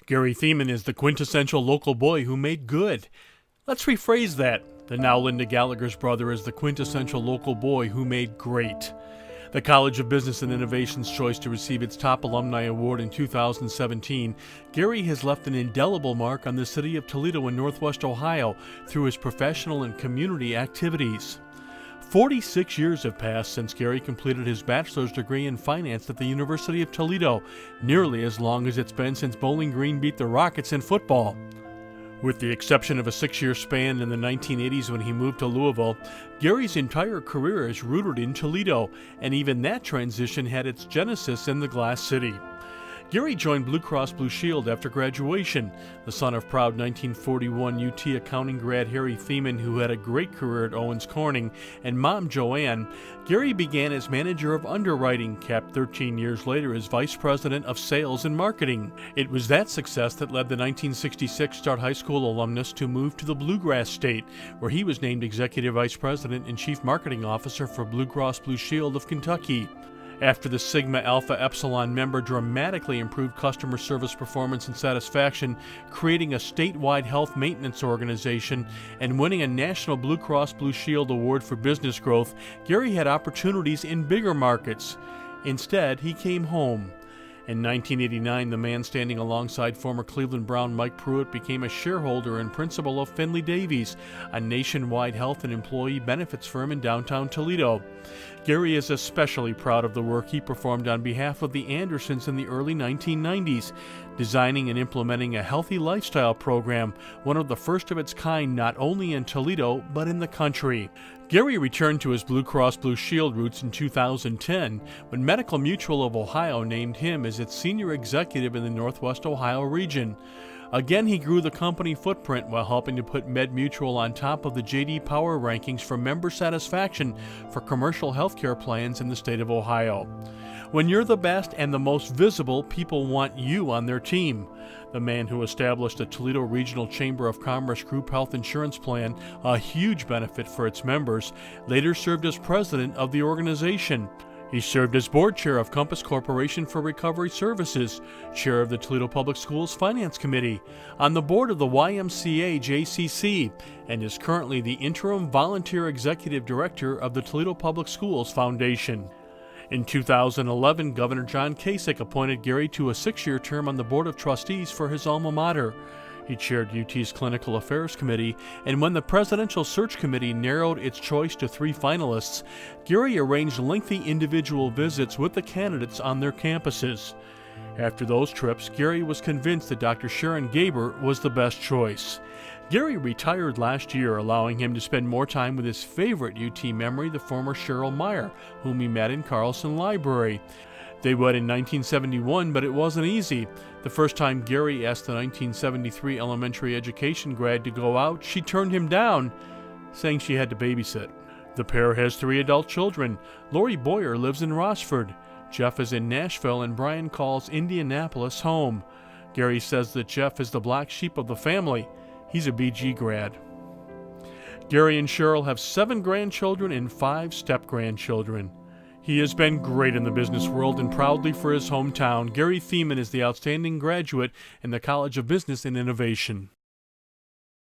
Gary Thieman is the quintessential local boy who made good. Let's rephrase that. The now Linda Gallagher's brother is the quintessential local boy who made great. The College of Business and Innovation's choice to receive its top alumni award in 2017, Gary has left an indelible mark on the city of Toledo in Northwest Ohio through his professional and community activities. 46 years have passed since Gary completed his bachelor's degree in finance at the University of Toledo, nearly as long as it's been since Bowling Green beat the Rockets in football. With the exception of a 6-year span in the 1980s when he moved to Louisville, Gary's entire career is rooted in Toledo, and even that transition had its genesis in the Glass City. Gary joined Blue Cross Blue Shield after graduation. The son of proud 1941 UT accounting grad Harry Thieman, who had a great career at Owens Corning, and mom Joanne, Gary began as manager of underwriting, capped 13 years later as vice president of sales and marketing. It was that success that led the 1966 Start High School alumnus to move to the Bluegrass State, where he was named executive vice president and chief marketing officer for Blue Cross Blue Shield of Kentucky. After the Sigma Alpha Epsilon member dramatically improved customer service performance and satisfaction, creating a statewide health maintenance organization, and winning a National Blue Cross Blue Shield Award for business growth, Gary had opportunities in bigger markets. Instead, he came home. In 1989, the man standing alongside former Cleveland Brown Mike Pruitt became a shareholder and principal of Finley Davies, a nationwide health and employee benefits firm in downtown Toledo. Gary is especially proud of the work he performed on behalf of the Andersons in the early 1990s, designing and implementing a healthy lifestyle program, one of the first of its kind not only in Toledo but in the country. Gary returned to his Blue Cross Blue Shield roots in 2010 when Medical Mutual of Ohio named him as its senior executive in the Northwest Ohio region. Again, he grew the company footprint while helping to put MedMutual on top of the J.D. Power rankings for member satisfaction for commercial healthcare plans in the state of Ohio. When you're the best and the most visible, people want you on their team. The man who established the Toledo Regional Chamber of Commerce Group Health Insurance Plan, a huge benefit for its members, later served as president of the organization. He served as board chair of Compass Corporation for Recovery Services, chair of the Toledo Public Schools Finance Committee, on the board of the YMCA JCC, and is currently the interim volunteer executive director of the Toledo Public Schools Foundation. In 2011, Governor John Kasich appointed Gary to a 6-year term on the Board of Trustees for his alma mater. He chaired UT's Clinical Affairs Committee, and when the Presidential Search Committee narrowed its choice to 3 finalists, Gary arranged lengthy individual visits with the candidates on their campuses. After those trips, Gary was convinced that Dr. Sharon Gaber was the best choice. Gary retired last year, allowing him to spend more time with his favorite UT memory, the former Cheryl Meyer, whom he met in Carlson Library. They wed in 1971, but it wasn't easy. The first time Gary asked the 1973 elementary education grad to go out, she turned him down, saying she had to babysit. The pair has 3 adult children. Lori Boyer lives in Rossford. Jeff is in Nashville, and Brian calls Indianapolis home. Gary says that Jeff is the black sheep of the family. He's a BG grad. Gary and Cheryl have 7 grandchildren and 5 step-grandchildren. He has been great in the business world and proudly for his hometown. Gary Thieman is the outstanding graduate in the College of Business and Innovation.